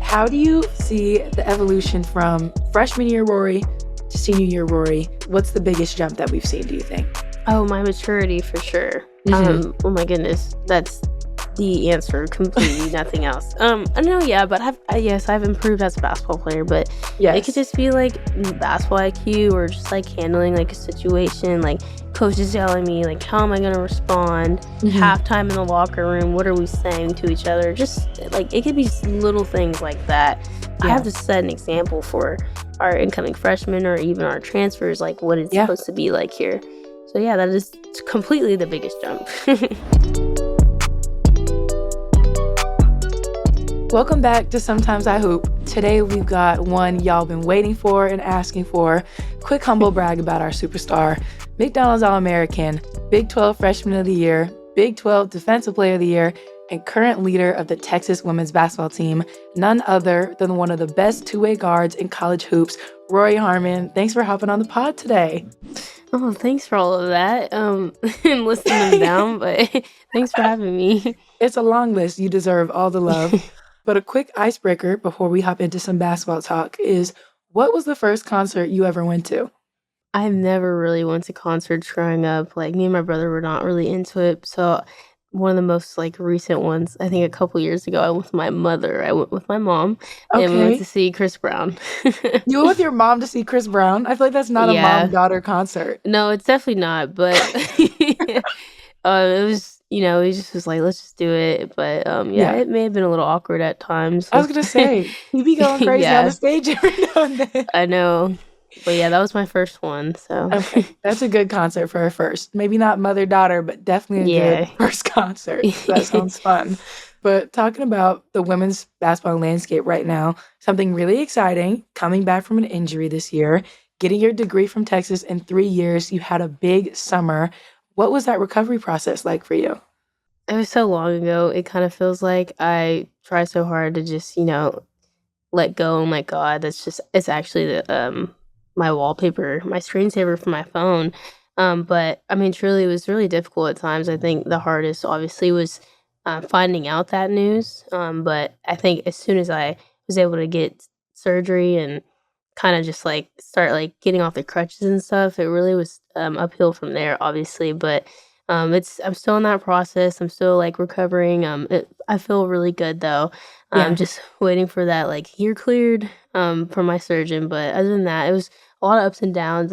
How do you see the evolution from freshman year Rori to senior year Rori? What's the biggest jump that we've seen, do you think? Oh, my maturity for sure. Oh my goodness, that's the answer. Completely nothing else. I know, yeah, but I've improved as a basketball player, but it could just be like basketball IQ or just like handling like a situation, like coaches yelling at me, like how am I gonna respond? Halftime in the locker room, what are we saying to each other? Just like it could be just little things like that. I have to set an example for our incoming freshmen or even our transfers, like what it's supposed to be like here. So yeah, that is completely the biggest jump. Welcome back to Sometimes I Hoop. Today we've got one y'all been waiting for and asking for. Quick humble brag about our superstar. McDonald's All-American, Big 12 Freshman of the Year, Big 12 Defensive Player of the Year, and current leader of the Texas women's basketball team, none other than one of the best two-way guards in college hoops, Rori Harmon. Thanks for hopping on the pod today. Oh, thanks for all of that. And listing them down, but thanks for having me. It's a long list. You deserve all the love. But a quick icebreaker before we hop into some basketball talk is, what was the first concert you ever went to? I've never really went to concerts growing up. Like, me and my brother were not really into it. So one of the most like recent ones, I think a couple years ago, I went with my mother. I went with my mom, and we went to see Chris Brown. You went with your mom to see Chris Brown? I feel like that's not a mom-daughter concert. No, it's definitely not. But it was, he just was like, let's just do it. But it may have been a little awkward at times. I was gonna say, you be going crazy on the stage every now and then. I know. But yeah, that was my first one. So okay, that's a good concert for a first. Maybe not mother-daughter, but definitely a good first concert. That sounds fun. But talking about the women's basketball landscape right now, something really exciting, coming back from an injury this year, getting your degree from Texas in 3 years, you had a big summer. What was that recovery process like for you? It was so long ago. It kind of feels like I try so hard to just, let go and let God. It's actually the my wallpaper, my screensaver for my phone. But I mean, truly, it was really difficult at times. I think the hardest, obviously, was finding out that news. But I think as soon as I was able to get surgery and kind of just like start like getting off the crutches and stuff, it really was uphill from there, obviously. But I'm still in that process. I'm still like recovering. I feel really good though. I'm just waiting for that like you're cleared from my surgeon. But other than that, it was a lot of ups and downs.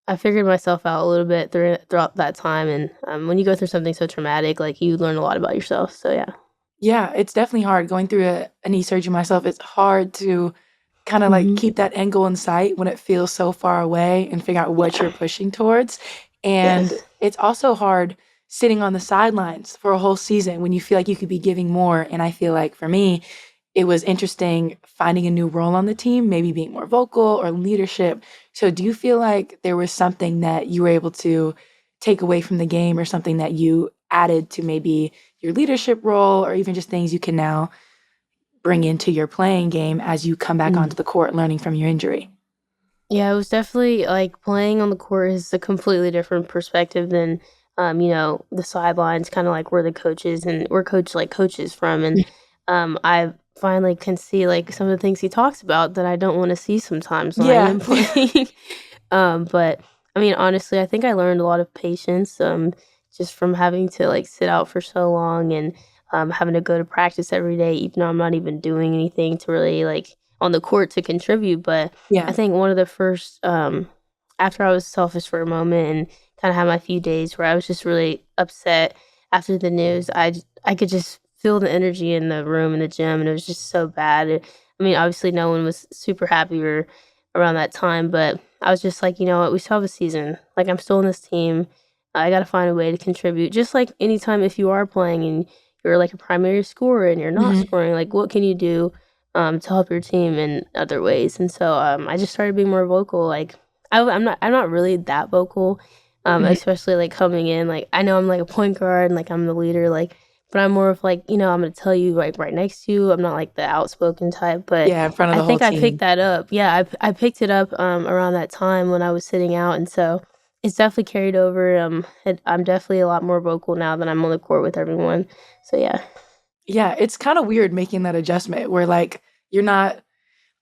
I figured myself out a little bit throughout that time. And when you go through something so traumatic, like you learn a lot about yourself. So yeah. Yeah, it's definitely hard going through a knee surgery myself. It's hard to kind of like keep that end goal in sight when it feels so far away and figure out what you're pushing towards. And it's also hard sitting on the sidelines for a whole season when you feel like you could be giving more. And I feel like for me, it was interesting finding a new role on the team, maybe being more vocal or leadership. So do you feel like there was something that you were able to take away from the game or something that you added to maybe your leadership role or even just things you can now bring into your playing game as you come back onto the court learning from your injury? Yeah, it was definitely like playing on the court is a completely different perspective than, the sidelines, kind of like where the coaches and where coaches from. And I finally can see like some of the things he talks about that I don't want to see sometimes when I'm playing. But I mean, honestly, I think I learned a lot of patience just from having to like sit out for so long and having to go to practice every day, even though I'm not even doing anything to really like on the court to contribute. But I think one of the first, after I was selfish for a moment and kind of had my few days where I was just really upset after the news, I could just feel the energy in the room in the gym, and it was just so bad. I mean, obviously no one was super happy around that time, but I was just like, you know what, we still have a season. Like, I'm still in this team. I got to find a way to contribute. Just like anytime if you are playing and you're like a primary scorer and you're not scoring, like what can you do to help your team in other ways? And so I just started being more vocal. Like I'm not really that vocal, especially like coming in. Like I know I'm like a point guard and like I'm the leader. Like, but I'm more of like, I'm gonna tell you like right next to you. I'm not like the outspoken type. But in front of the whole team. I team. I picked that up. Yeah, I picked it up around that time when I was sitting out, and so it's definitely carried over. I'm definitely a lot more vocal now that I'm on the court with everyone. So yeah. Yeah, it's kind of weird making that adjustment where like you're not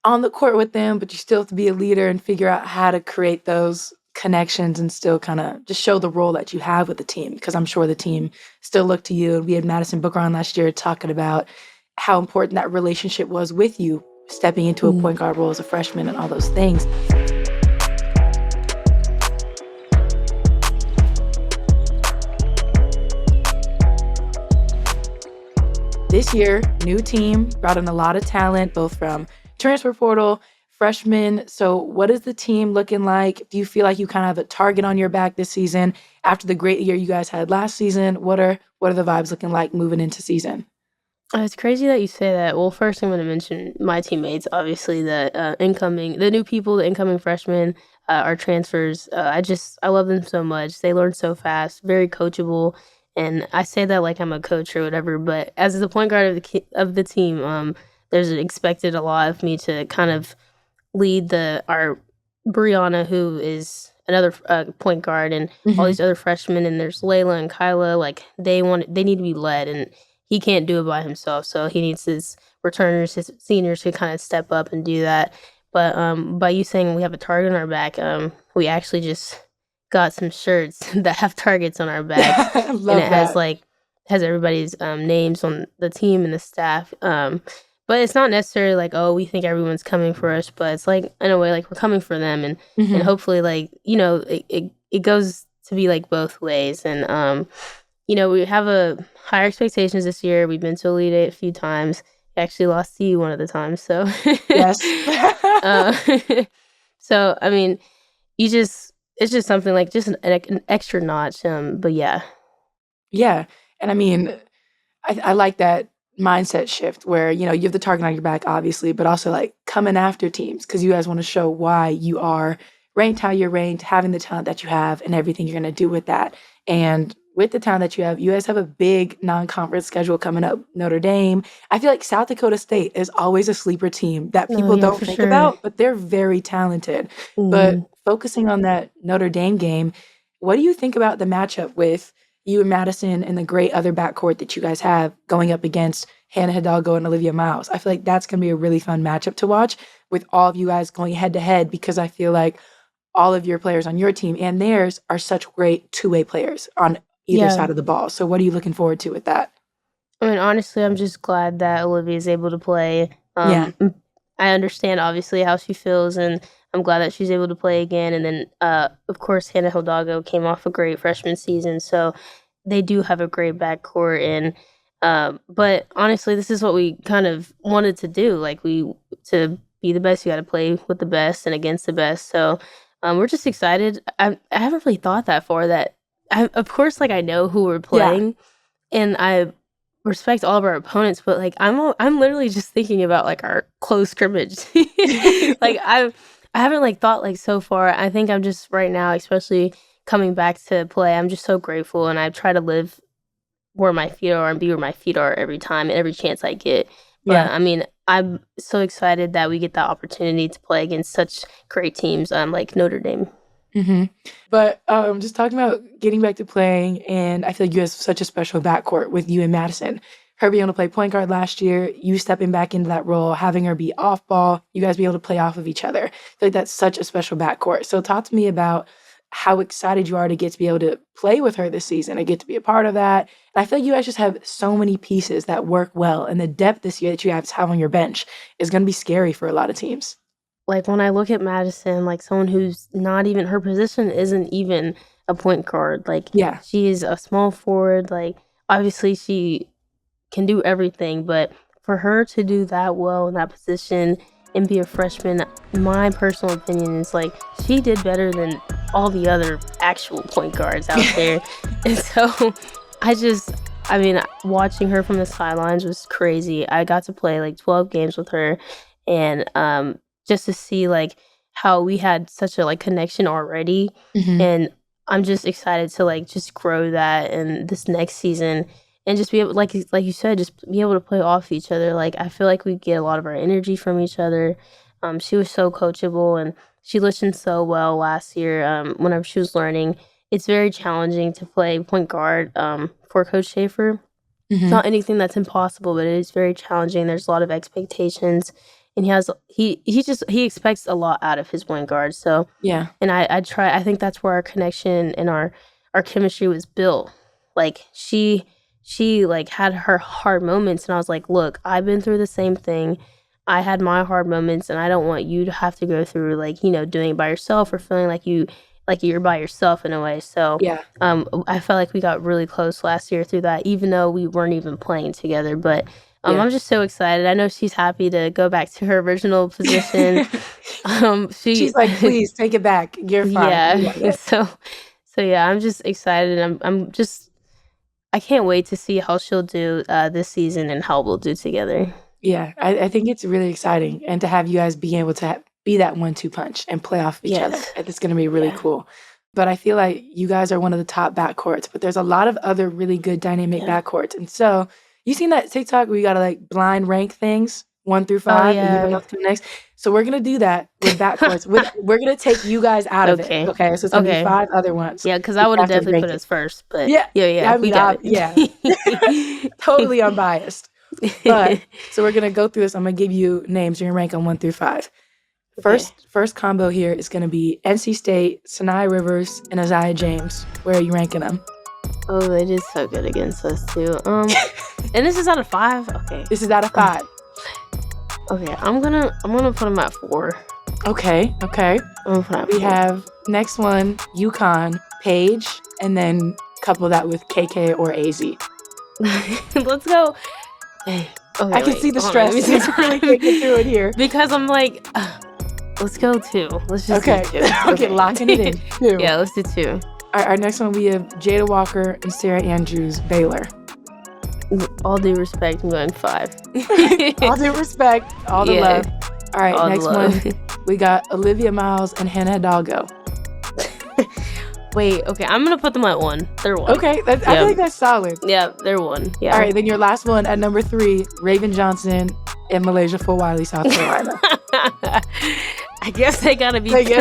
on the court with them, but you still have to be a leader and figure out how to create those connections and still kind of just show the role that you have with the team, because I'm sure the team still looked to you. And we had Madison Booker on last year talking about how important that relationship was with you stepping into a point guard role as a freshman and all those things. This year, new team, brought in a lot of talent, both from transfer portal, freshmen. So what is the team looking like? Do you feel like you kind of have a target on your back this season after the great year you guys had last season? What are the vibes looking like moving into season? It's crazy that you say that. Well, first I'm going to mention my teammates, obviously the new people, the incoming freshmen, our transfers. I love them so much. They learn so fast, very coachable. And I say that like I'm a coach or whatever, but as the point guard of the team, there's expected a lot of me to kind of lead our Brianna, who is another point guard, and all these other freshmen, and there's Layla and Kyla. Like they need to be led, and he can't do it by himself. So he needs his returners, his seniors to kind of step up and do that. But by you saying we have a target on our back, we actually just got some shirts that have targets on our backs, and it has everybody's names on the team and the staff. But it's not necessarily like, oh, we think everyone's coming for us, but it's like in a way like we're coming for them, and and hopefully like it goes to be like both ways. And we have higher expectations this year. We've been to Elite Eight a few times. We actually lost to you one of the times, so yes. So I mean, it's just something like just an extra notch. But yeah. And I mean, I like that mindset shift where, you have the target on your back, obviously, but also like coming after teams because you guys want to show why you are ranked how you're ranked, having the talent that you have and everything you're going to do with that. And with the talent that you guys have a big non-conference schedule coming up. Notre Dame. I feel like South Dakota State is always a sleeper team that people don't think about, but they're very talented. But focusing on that Notre Dame game, what do you think about the matchup with you and Madison and the great other backcourt that you guys have going up against Hannah Hidalgo and Olivia Miles? I feel like that's going to be a really fun matchup to watch with all of you guys going head to head, because I feel like all of your players on your team and theirs are such great two-way players on either side of the ball. So what are you looking forward to with that? I mean, honestly, I'm just glad that Olivia is able to play. I understand obviously how she feels, and I'm glad that she's able to play again. And then, of course, Hannah Hidalgo came off a great freshman season, so they do have a great backcourt. And but honestly, this is what we kind of wanted to do. Like to be the best, you got to play with the best and against the best. So we're just excited. I haven't really thought that far. Of course, like I know who we're playing, and I respect all of our opponents, but like I'm literally just thinking about like our close scrimmage. Like I haven't like thought like so far. I think I'm just right now, especially coming back to play, I'm just so grateful, and I try to live where my feet are and be where my feet are every time and every chance I get. But I mean, I'm so excited that we get the opportunity to play against such great teams like Notre Dame. But just talking about getting back to playing, and I feel like you have such a special backcourt with you and Madison. Her being able to play point guard last year, you stepping back into that role, having her be off ball, you guys be able to play off of each other. I feel like that's such a special backcourt. So talk to me about how excited you are to get to be able to play with her this season and get to be a part of that. And I feel like you guys just have so many pieces that work well, and the depth this year that you guys have on your bench is going to be scary for a lot of teams. Like when I look at Madison, like someone who's not even, her position isn't even a point guard. Like she is a small forward. Like obviously she can do everything, but for her to do that well in that position and be a freshman, my personal opinion is like she did better than all the other actual point guards out there. And so I mean, watching her from the sidelines was crazy. I got to play like 12 games with her, and just to see like how we had such a like connection already. And I'm just excited to like just grow that in this next season and just be able, like you said, just be able to play off each other. Like I feel like we get a lot of our energy from each other. She was so coachable, and she listened so well last year. Whenever she was learning, it's very challenging to play point guard for Coach Schaefer. It's not anything that's impossible, but it is very challenging. There's a lot of expectations. and he expects a lot out of his point guard. So Yeah. and I think that's where our connection and our chemistry was built. Like she like had her hard moments, and I was like, look, I've been through the same thing. I had my hard moments, and I don't want you to have to go through like, you know, doing it by yourself or feeling like you're by yourself in a way. So Yeah. I felt like we got really close last year through that, even though we weren't even playing together. But Yeah. I'm just so excited. I know she's happy to go back to her original position. She's like, please take it back. You're fine. Yeah. So yeah, I'm just excited. I can't wait to see how she'll do this season and how we'll do together. Yeah, I think it's really exciting, and to have you guys be able to be that 1-2 punch and play off each other. It's going to be really cool. But I feel like you guys are one of the top backcourts, but there's a lot of other really good dynamic backcourts. And so you seen that TikTok where you got to like blind rank things 1 through 5 and you don't know what's coming next. So we're going to do that with backcourts. We're going to take you guys out of it. Okay. So it's going to be 5 other ones. Yeah, because I would have definitely put us first. But I mean, totally unbiased. But so we're going to go through this. I'm going to give you names. You're going to rank them 1 through 5. First combo here is going to be NC State, Sinai Rivers, and Isaiah James. Where are you ranking them? Oh, they did so good against us too. And this is out of 5. Okay. This is out of 5. Okay, I'm gonna put them at 4. Okay. I'm gonna put We have next one, UConn, Paige, and then couple that with KK or AZ. Let's go. Okay, I can see the stress. It's really kicking through it here. Because I'm like, let's go 2. Let's just do 2. Okay, locking it in. 2. Yeah, let's do 2. Our next one, we have Jada Walker and Sarah Andrews, Baylor. All due respect, I'm going 5. All due respect, all the love. All right, all next one, we got Olivia Miles and Hannah Hidalgo. Wait, okay, I'm going to put them at 1. They're 1. Okay, I feel like that's solid. Yeah, they're 1. Yeah. All right, then your last one at number 3, Raven Johnson and Malaysia Fort Wiley, South Carolina. I guess they gotta be 3. 3.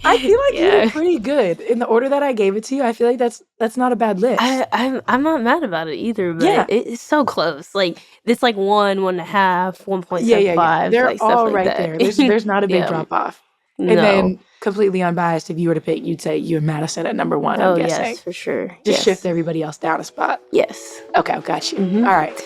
I feel like you did pretty good. In the order that I gave it to you, I feel like that's not a bad list. I'm not mad about it either, but it's so close. Like it's like 1, 1.5, 1.75. Yeah. They're like, all like right that. there. There's not a big drop off. No. And then completely unbiased, if you were to pick, you'd say you and Madison at number 1, I'm guessing. Yes, for sure. Just shift everybody else down a spot. Yes. Okay, I've got you. Mm-hmm. All right.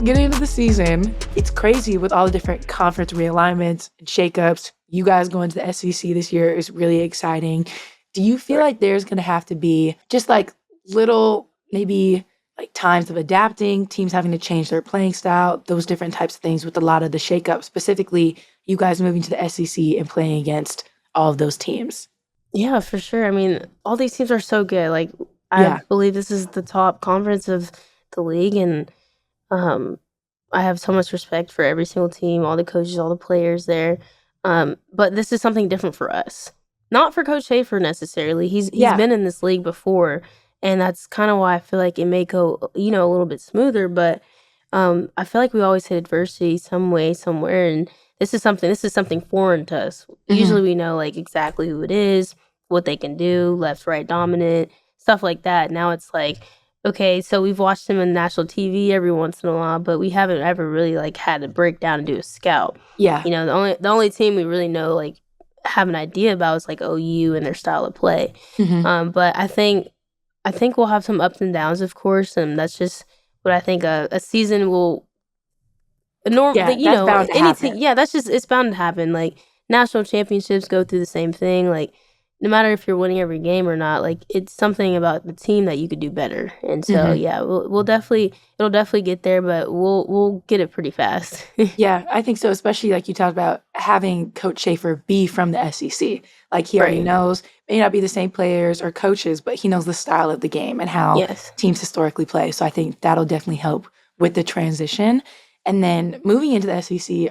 Getting into the season, it's crazy with all the different conference realignments and shakeups. You guys going to the SEC this year is really exciting. Do you feel like there's going to have to be just like little, maybe like times of adapting, teams having to change their playing style, those different types of things with a lot of the shakeups, specifically you guys moving to the SEC and playing against all of those teams? Yeah, for sure. I mean, all these teams are so good. Like, I believe this is the top conference of the league, and I have so much respect for every single team, all the coaches, all the players there. But this is something different for us. Not for Coach Schaefer necessarily. He's been in this league before, and that's kind of why I feel like it may go, a little bit smoother. But I feel like we always hit adversity some way, somewhere, and this is something foreign to us. Mm-hmm. Usually we know like exactly who it is, what they can do, left, right, dominant, stuff like that. Now it's like, okay, so we've watched them on national TV every once in a while, but we haven't ever really like had to break down and do a scout. Yeah. The only team we really know, like, have an idea about is like OU and their style of play. Mm-hmm. But I think we'll have some ups and downs, of course, and that's just what I think a season will it's bound to happen. Like national championships go through the same thing. Like no matter if you're winning every game or not, like it's something about the team that you could do better. And so it'll definitely get there, but we'll get it pretty fast. Yeah, I think so, especially like you talked about having Coach Schaefer be from the SEC. Like he already knows, may not be the same players or coaches, but he knows the style of the game and how teams historically play. So I think that'll definitely help with the transition. And then moving into the SEC,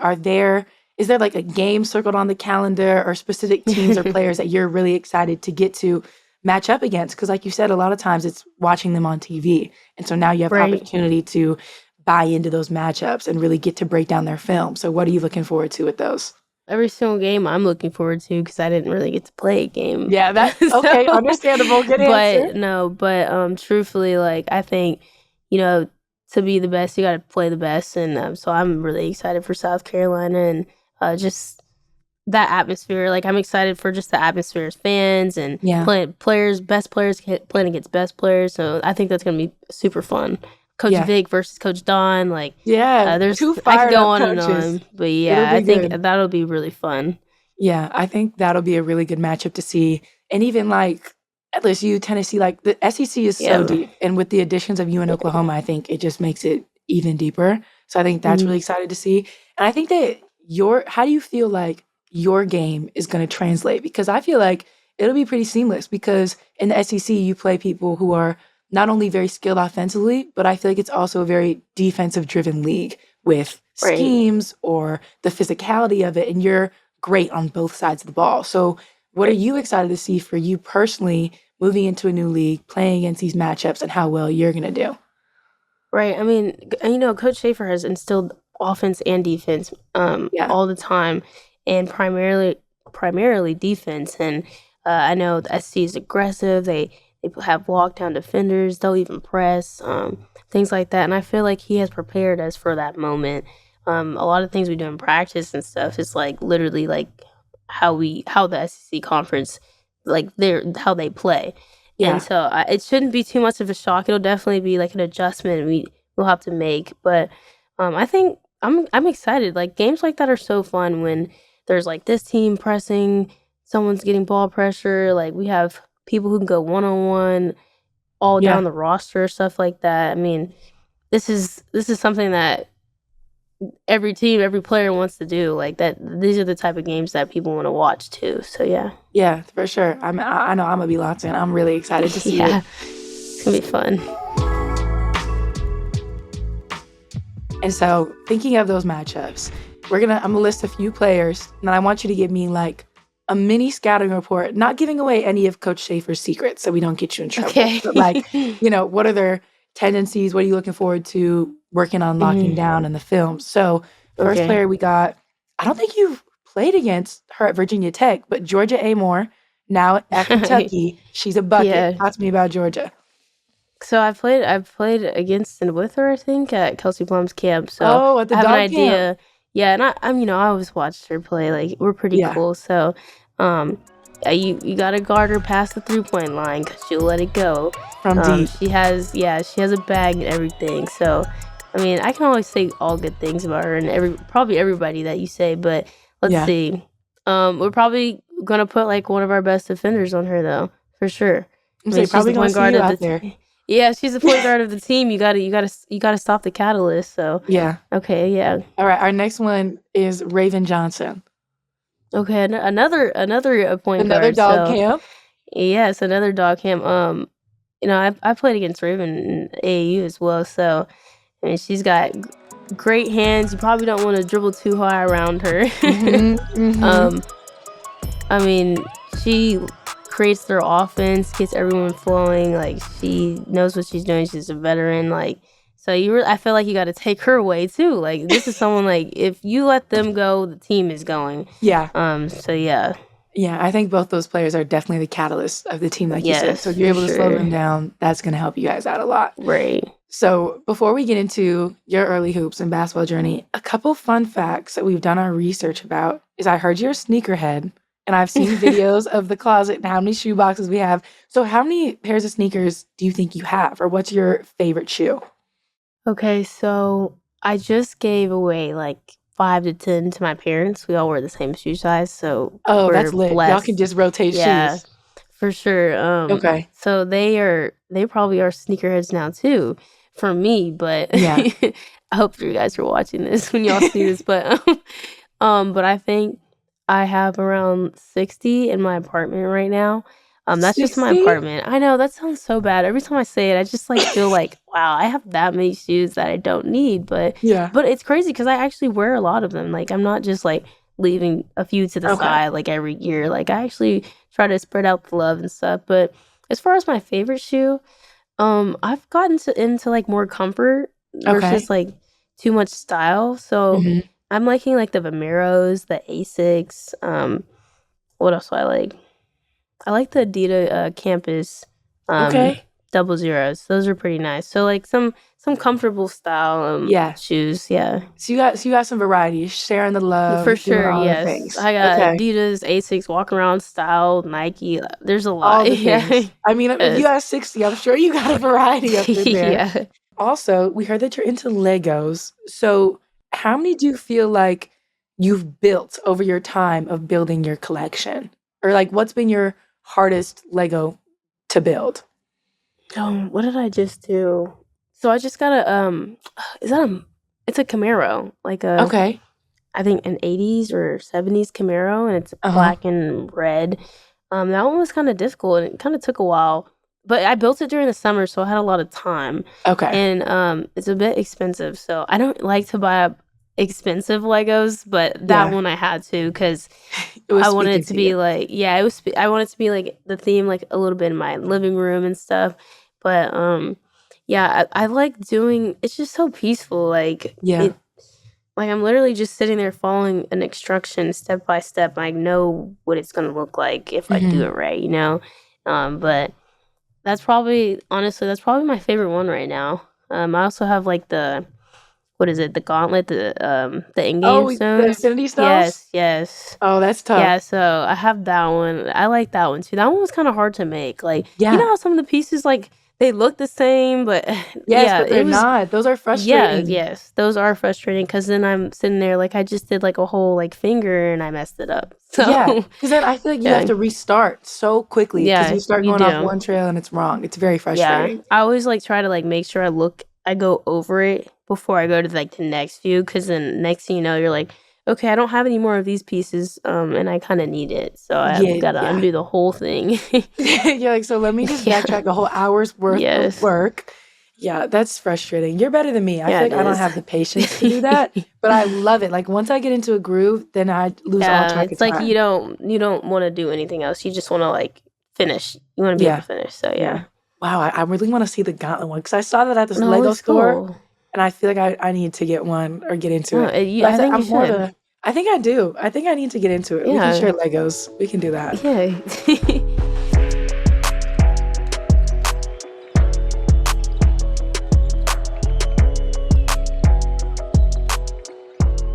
is there like a game circled on the calendar or specific teams or players that you're really excited to get to match up against? Because like you said, a lot of times it's watching them on TV. And so now you have opportunity to buy into those matchups and really get to break down their film. So what are you looking forward to with those? every single game I'm looking forward to because I didn't really get to play a game. Yeah, that okay, understandable. Good answer. But truthfully, like I think, you know, to be the best, you got to play the best, and so I'm really excited for South Carolina and just that atmosphere. Like I'm excited for just the atmosphere as fans and Yeah. best players playing against best players. So I think that's gonna be super fun. Coach Yeah. Vic versus Coach Don. Like Yeah. there's Two I could fired go up on and coaches. on, but It'll yeah, be I think good. that'll be really fun. Yeah, I think that'll be a really good matchup to see. And even like LSU, Tennessee, like the SEC is so Yeah. deep. And with the additions of you and Oklahoma, I think it just makes it even deeper. So I think that's really excited to see. And I think that how do you feel like your game is going to translate? Because I feel like it'll be pretty seamless because in the SEC, you play people who are not only very skilled offensively, but I feel like it's also a very defensive driven league with Right. schemes or the physicality of it. And you're great on both sides of the ball. So what are you excited to see for you personally moving into a new league, playing against these matchups and how well you're going to do? Right. I mean, Coach Schaefer has instilled offense and defense Yeah. all the time, and primarily defense. And I know the SC is aggressive. They have lockdown defenders. They'll even press things like that. And I feel like he has prepared us for that moment. A lot of things we do in practice and stuff is like literally like how the SEC conference like how they play. Yeah. And so it shouldn't be too much of a shock. It'll definitely be like an adjustment we'll have to make. But I think I'm excited. Like games like that are so fun when there's like this team pressing, someone's getting ball pressure. Like we have people who can go 1-on-1 all Yeah. down the roster, stuff like that. I mean, this is something that every team, every player wants to do. Like that. These are the type of games that people want to watch too. So yeah. Yeah, for sure. I know I'm gonna be locked in. I'm really excited to see it. It's gonna be fun. And so thinking of those matchups, I'm gonna list a few players, and I want you to give me like a mini scouting report, not giving away any of Coach Schaefer's secrets so we don't get you in trouble. Okay. But like, what are their tendencies? What are you looking forward to working on locking down in the film? So first player we got, I don't think you've played against her at Virginia Tech, but Georgia Amoore, now at Kentucky. She's a bucket. Yeah. Talk to me about Georgia. So I've played against and with her, I think, at Kelsey Plum's camp. So at the I have dog an idea. camp. Yeah, and I always watched her play. Like we're pretty cool. So you gotta guard her past the 3-point line because she'll let it go. From deep. She has a bag and everything. So I mean, I can always say all good things about her and probably everybody that you say. But let's see. We're probably gonna put like one of our best defenders on her though, for sure. She's probably gonna see you out there. Yeah, she's the point guard of the team. You gotta stop the catalyst. So yeah. Okay, yeah. All right, our next one is Raven Johnson. Okay, another point guard. Another dog camp. Yes, another dog camp. I played against Raven in AAU as well. So I mean, she's got great hands. You probably don't want to dribble too high around her. I mean, she creates their offense, gets everyone flowing. Like she knows what she's doing. She's a veteran. Like so, I feel like you got to take her away too. Like this is someone like if you let them go, the team is going. Yeah. So yeah. Yeah, I think both those players are definitely the catalyst of the team, like you said. So if you're able to slow them down, that's going to help you guys out a lot. Right. So before we get into your early hoops and basketball journey, a couple fun facts that we've done our research about is I heard you're a sneakerhead. And I've seen videos of the closet and how many shoe boxes we have. So how many pairs of sneakers do you think you have? Or what's your favorite shoe? Okay, so I just gave away like 5 to 10 to my parents. We all wear the same shoe size. So that's lit. Blessed. Y'all can just rotate shoes. For sure. Okay. So they probably are sneakerheads now too for me. But yeah. I hope you guys are watching this when y'all see this. But I think I have around 60 in my apartment right now. That's 60? Just my apartment. I know that sounds so bad. Every time I say it, I just like feel like, wow, I have that many shoes that I don't need. But it's crazy because I actually wear a lot of them. Like I'm not just like leaving a few to the side like every year. Like I actually try to spread out the love and stuff. But as far as my favorite shoe, I've gotten into like more comfort versus like too much style. So I'm liking like the Vomeros, the Asics. What else do I like? I like the Adidas Campus Okay. 00s. Those are pretty nice. So like some comfortable style Yeah. shoes. Yeah. So you got some variety. You're sharing the love, For doing sure, all the yes. things. I got Okay. Adidas, Asics, walk around style, Nike. There's a All lot. the Yeah. things. I mean, if you Yes. got 60, I'm sure you got a variety up in there. Yeah. Also, we heard that you're into Legos. So, how many do you feel like you've built over your time of building your collection? Or like what's been your hardest Lego to build? What did I just do? So I just got a is that a it's a Camaro. Like a Okay. I think an 80s or 70s Camaro, and it's Uh-huh. black and red. That one was kind of difficult, and it kind of took a while. But I built it during the summer, so I had a lot of time. Okay. And it's a bit expensive, so I don't like to buy expensive Legos, but that Yeah. one I had to because It was I wanted speaking it to to you. be like I wanted it to be like the theme like a little bit in my living room and stuff. But yeah, I like doing. It's just so peaceful. Like Yeah. it like, I'm literally just sitting there following an instruction step by step. I know what it's gonna look like if I do Mhm. it right, you know? But that's probably my favorite one right now. I also have, like, what is it? The gauntlet, the in-game Oh, the stones? Infinity Stones? Yes, yes. Oh, that's tough. Yeah, so I have that one. I like that one too. That one was kinda hard to make. Like, you know Yeah. how some of the pieces, like, they look the same, but Yes, yeah, but it they're was not. Those are yeah, frustrating. yes, those are frustrating because then I'm sitting there like I just did like a whole like finger and I messed it up. Yeah, So because then I feel like you have yeah, to restart so quickly because yeah, you start you going off do. one trail and it's wrong. It's very Yeah, frustrating. I always like try to like make sure I go over it before I go to like the next view because then next thing you know you're like, okay, I don't have any more of these pieces, and I kind of need it, so I've Yeah, got to yeah. undo the whole thing. You're like, "So let me just Yeah. backtrack a whole hour's worth of Yes. work." Yeah, that's frustrating. You're better than me. I Yeah, feel it like I don't is. have the patience to do that, but I love it. Like, once I get into a groove, then I lose all Yeah, track of it's like time. you don't want to do anything else. You just want to like finish. You want to be able Yeah, to finish. So yeah. yeah. Wow, I really wanna see the Gauntlet one because I saw that at this No, it Lego looks store, cool. and I feel like I need to get one or get into No, it. But I think you I'm more of should. a I think I do. I think I need to get into it. We can share Yeah. Legos. We can do that. Yeah.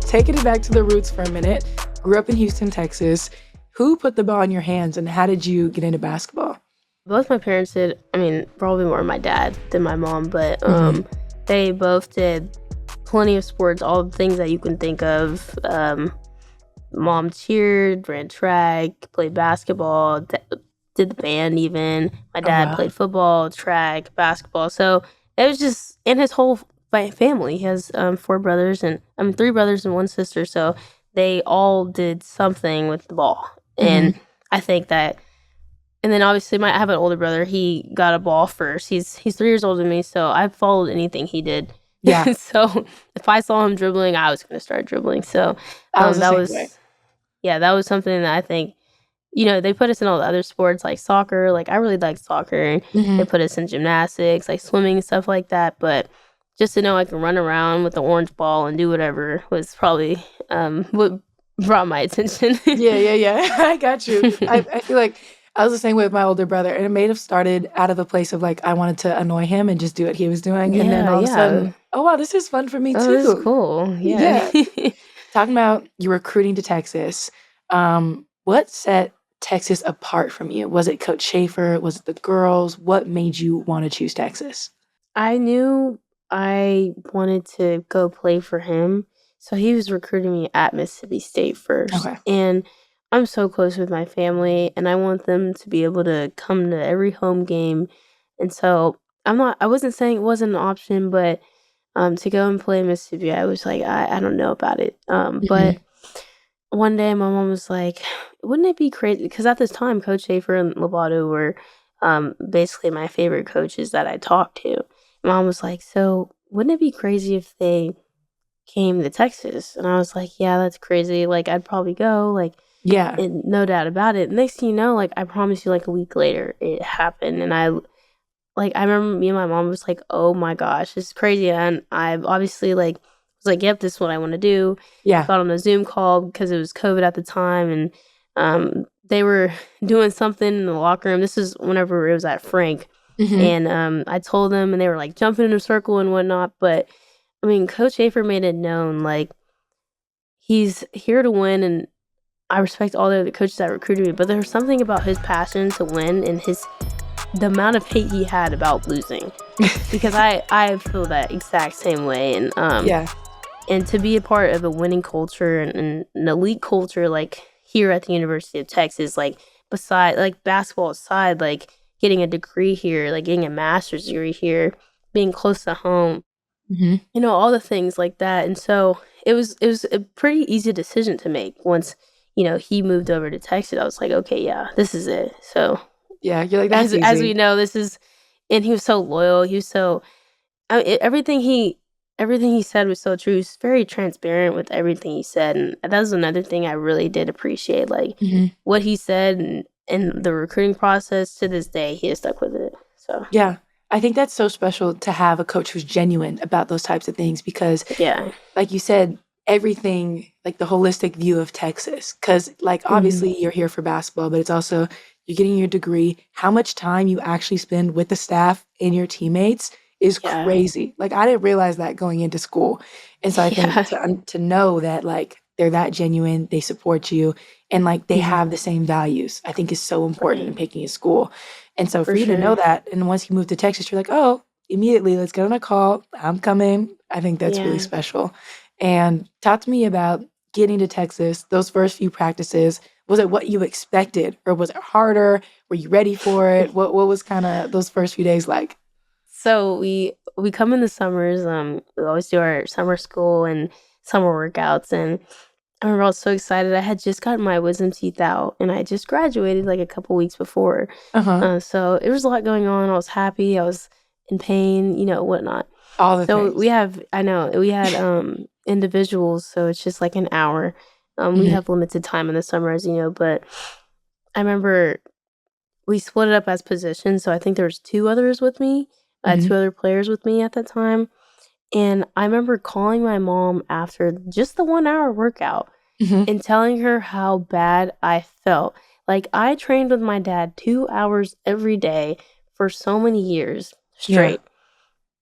Taking it back to the roots for a minute, grew up in Houston, Texas. Who put the ball in your hands and how did you get into basketball? Both my parents did. I mean, probably more my dad than my mom, but Mhm. they both did plenty of sports, all the things that you can think of. Mom cheered, ran track, played basketball, did the band even. My Oh, dad wow. played football, track, basketball. So it was just, and his whole family. He has four brothers and three brothers and one sister. So they all did something with the ball. And Mhm. I think that, and then obviously I have an older brother. He got a ball first. He's 3 years older than me. So I followed anything he did. Yeah, So if I saw him dribbling, I was going to start dribbling. So I was the that same way. was yeah, that was something that I think, they put us in all the other sports like soccer. Like I really like soccer. They Mhm. put us in gymnastics, like swimming and stuff like that. But just to know I can run around with the orange ball and do whatever was probably what brought my attention. Yeah, yeah, yeah. I got you. I feel like I was the same way with my older brother, and it may have started out of a place of, like, I wanted to annoy him and just do what he was doing, and then Yeah, all of a sudden, yeah. "Oh, wow, this is fun for me Oh, this is too." cool. Yeah. Yeah. Talking about you recruiting to Texas, what set Texas apart from you? Was it Coach Schaefer? Was it the girls? What made you wanna choose Texas? I knew I wanted to go play for him, so he was recruiting me at Mississippi State first, Okay. and I'm so close with my family, and I want them to be able to come to every home game, and so I wasn't saying it wasn't an option, but, to go and play in Mississippi, I was like, I don't know about it, but Mhm. one day my mom was like, "Wouldn't it be crazy?" Because at this time, Coach Schaefer and Lovato were, basically my favorite coaches that I talked to. Mom was like, "So, wouldn't it be crazy if they came to Texas?" And I was like, "Yeah, that's crazy. Like, I'd probably go, like, Yeah. and no doubt about it." Next thing you know, like, I promise you, like, a week later, it happened, and I remember me and my mom was like, "Oh my gosh, this is crazy." And I've obviously, like, was like, yep, this is what I want to do. Yeah. Got on a Zoom call because it was COVID at the time, and they were doing something in the locker room. This is whenever it was at Frank. Mm-hmm. And I told them, and they were like jumping in a circle and whatnot. But I mean, Coach Schaefer made it known, like, he's here to win, and I respect all the other coaches that recruited me, but there's something about his passion to win and the amount of hate he had about losing. Because I feel that exact same way. Yeah. And to be a part of a winning culture and an elite culture, like here at the University of Texas, like beside, like basketball aside, like getting a degree here, like getting a master's degree here, being close to home, Mm-hmm. you know, all the things like that. And so it was a pretty easy decision to make once, you know, he moved over to Texas. I was like, okay, yeah, this is it. So Yeah. You're like, that's as easy. we know, this is, and he was so loyal. He was so, everything he said was so true. He's very transparent with everything he said, and that was another thing I really did appreciate. Like Mm-hmm. what he said, and the recruiting process, to this day, he has stuck with it. So Yeah. I think that's so special to have a coach who's genuine about those types of things because, yeah, like you said, everything, like the holistic view of Texas, because, like, Mhm. obviously you're here for basketball, but it's also you're getting your degree. How much time you actually spend with the staff and your teammates is Yeah, crazy. Like, I didn't realize that going into school. And so I think yeah, to know that, like, they're that genuine, they support you, and, like, they Mhm. have the same values, I think is so important in Right, picking a school. And so for for you to know sure. that, and once you move to Texas, you're like, "Oh, immediately, let's get on a call. I'm coming." I think that's really Yeah. special. And talk to me about getting to Texas, those first few practices. Was it what you expected, or was it harder? Were you ready for it? What was kinda those first few days like? So we come in the summers. We always do our summer school and summer workouts, and I remember I was so excited. I had just gotten my wisdom teeth out, and I just graduated like a couple weeks before. Uh-huh. So there was a lot going on. I was happy. I was in pain, you know, whatnot. All the So things. I know we had individuals, so it's just like an hour. We Mhm. have limited time in the summer, as you know, but I remember we split it up as positions. So I think there was two others with me. I had Mhm. two other players with me at that time. And I remember calling my mom after just the 1 hour workout Mhm. and telling her how bad I felt. Like, I trained with my dad 2 hours every day for so many years Yeah. straight.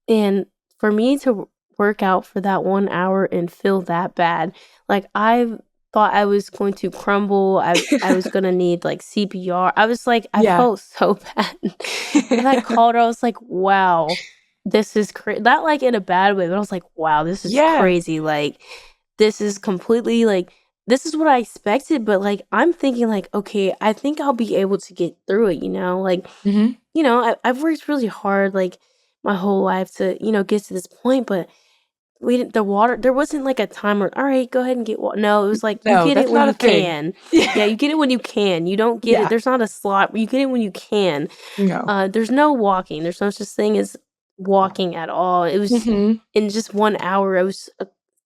And for me to work out for that 1 hour and feel that bad, like, I thought I was going to crumble. I was gonna need, like, CPR. I was like, I Yeah. felt so bad. And I called her, I was like, "Wow, this is not, like, in a bad way, but I was like, "Wow, this is Yeah. crazy." Like, this is completely, like, this is what I expected, but, like, I'm thinking, like, "Okay, I think I'll be able to get through it," you know? Like, Mhm. you know, I've worked really hard, like, my whole life to, you know, get to this point, but we didn't the water there wasn't, like, a timer, "Alright, go ahead and get wa" no, it was like, "You No, get it that's when not a you thing. can." Yeah, Yeah. you get it when you can, you don't get it Yeah. there's not a slot, you get it when you can. No. There's no walking, there's no such thing as walking at all. It was Mhm. in just 1 hour, it was,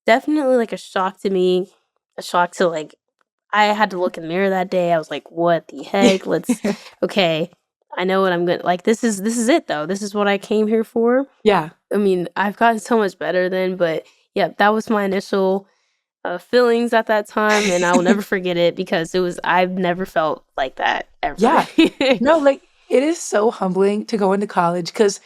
definitely, like, a shock to me, a shock to, like, I had to look in the mirror that day. I was like, "What the heck? Let's okay, I know what I'm gonna like, this is it, though. This is what I came here for." Yeah. I mean, I've gotten so much better then, but, yeah, that was my initial, feelings at that time, and I will never forget it because I've never felt like that ever. Yeah. No, like, it is so humbling to go into college because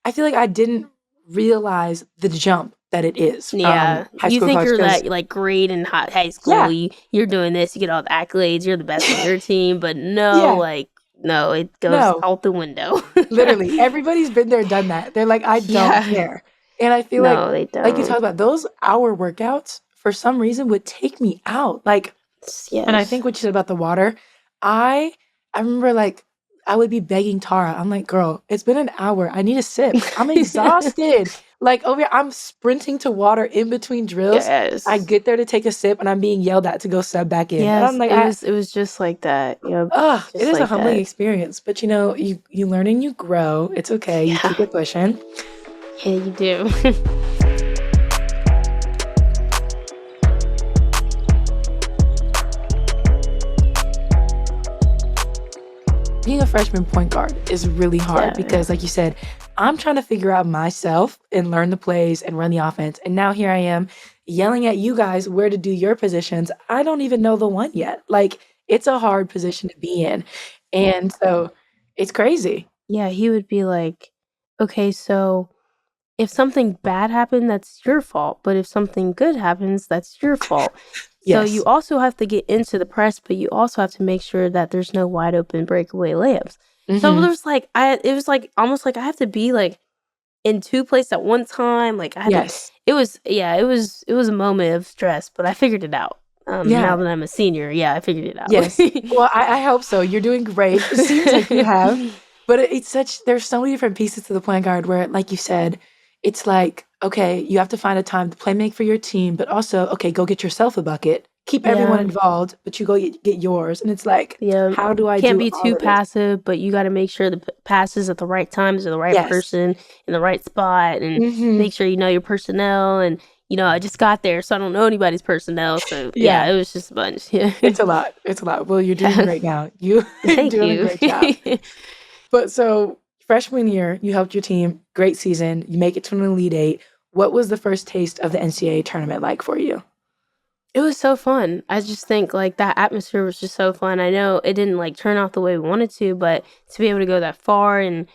I feel like I didn't realize the jump that it is from Yeah, high you school to think college. you're Because that, like, great in high school, yeah. you're doing this, you get all the accolades, you're the best on your team, but no, Yeah. like, no, it goes No. out the window. Literally, everybody's been there, done that. They're like, "I don't Yeah. care." And I feel No, they like you don't. talked about, those hour workouts, for some reason, would take me out. Like, and I Yes. think what you said about the water, I I remember, like, I would be begging Tara. I'm like, "Girl, it's been an hour. I need a sip. I'm exhausted." Like, over here, I'm sprinting to water in between drills. I Yes. get there to take a sip, and I'm being yelled at to go sub back in. And I'm Yes, like, it was just like that, yep, it just is a like humbling that. experience, but, you learn and you grow. It's okay. You Yeah. keep it pushing. Yeah, you do. Being a freshman point guard is really hard Yeah. because, like you said, I'm trying to figure out myself and learn the plays and run the offense. And now here I am yelling at you guys where to do your positions. I don't even know the one yet. Like, it's a hard position to be in. And so it's crazy. Yeah, he would be like, okay, so if something bad happened, that's your fault. But if something good happens, that's your fault. So you Yes. also have to get into the press, but you also have to make sure that there's no wide open breakaway layups. So Mm-hmm. there's like it was like almost like I have to be like in two places at one time. Like I had to Yes. it was a moment of stress, but I figured it out. Now Yeah. that I'm a senior, yeah, I figured it out. Yes. Well, I hope so. You're doing great. It seems like you have. But it's such, there's so many different pieces to the point guard where, like you said, it's like, okay, you have to find a time to play make for your team, but also, okay, go get yourself a bucket. Keep everyone Yeah. involved, but you go get yours. And it's like, Yeah, how do I can't do be all too of this? passive, but you gotta make sure the passes at the right times to the right Yes. person in the right spot, and Mm-hmm. make sure you know your personnel. And I just got there, so I don't know anybody's personnel. So yeah, Yeah. it was just a bunch. Yeah, It's a lot. It's a lot. Well, you're doing yeah. great now. You're Thank doing a you. great job. But so freshman year, you helped your team, great season, you make it to an Elite Eight. What was the first taste of the NCAA tournament like for you? It was so fun. I just think like that atmosphere was just so fun. I know it didn't like turn out the way we wanted to, but to be able to go that far and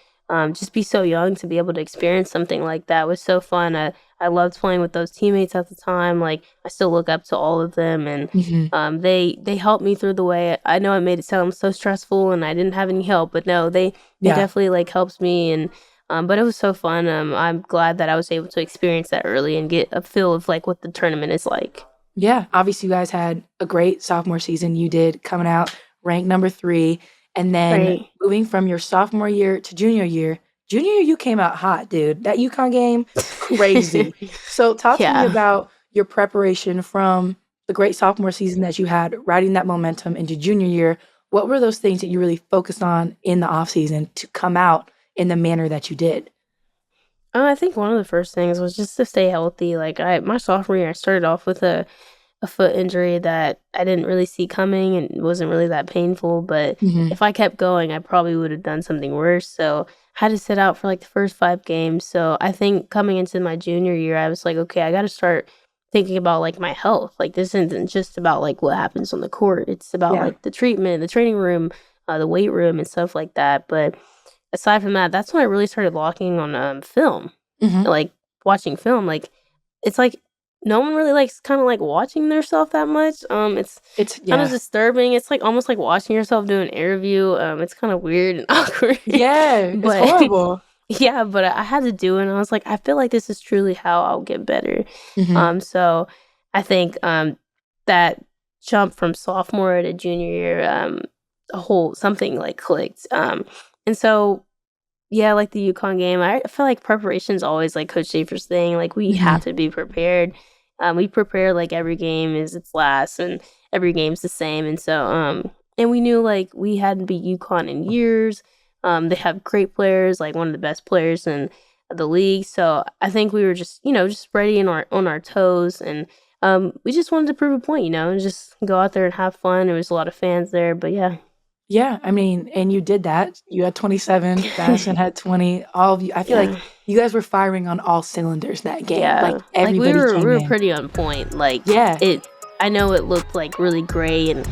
just be so young to be able to experience something like that was so fun. I loved playing with those teammates at the time. Like I still look up to all of them, and Mhm. they helped me through the way. I know I made it sound so stressful, and I didn't have any help, but no, they Yeah. definitely like helped me. And but it was so fun. I'm glad that I was able to experience that early and get a feel of like what the tournament is like. Yeah. Obviously, you guys had a great sophomore season. You did coming out ranked number 3. And then Right. moving from your sophomore year to junior year, you came out hot, dude. That UConn game, crazy. So talk to me Yeah. about your preparation from the great sophomore season that you had, riding that momentum into junior year. What were those things that you really focused on in the off season to come out in the manner that you did? I think one of the first things was just to stay healthy. Like my sophomore year, I started off with a foot injury that I didn't really see coming and wasn't really that painful. But Mhm. if I kept going, I probably would have done something worse. So I had to sit out for like the first 5 games. So I think coming into my junior year, I was like, okay, I got to start thinking about like my health. Like this isn't just about like what happens on the court. It's about Yeah. like the treatment, the training room, the weight room, and stuff like that. But aside from that, that's when I really started locking on film, Mhm. like watching film. Like it's like no one really likes kind of like watching their self that much. It's It's kind of yeah. disturbing. It's like almost like watching yourself do an interview. It's kind of weird and awkward, Yeah, it's but horrible. yeah, but I had to do it. And I was like, I feel like this is truly how I'll get better. Mhm. So I think that jump from sophomore to junior year, a whole something like clicked. And so yeah, like the UConn game, I feel like preparation is always like Coach Schaefer's thing. Like we Mhm. have to be prepared. We prepare like every game is its last, and every game's the same. And so, and we knew like we hadn't beat UConn in years. They have great players, like one of the best players in the league. So I think we were just, just ready and on our toes, and we just wanted to prove a point, and just go out there and have fun. There was a lot of fans there, but yeah. Yeah, I mean, and you did that. You had 27, Madison had 20, all of you. I feel like Yeah. you guys were firing on all cylinders that game. Like, Yeah, like we everybody were we came were in. pretty on point. Like Yeah. it, I know it looked like really great, and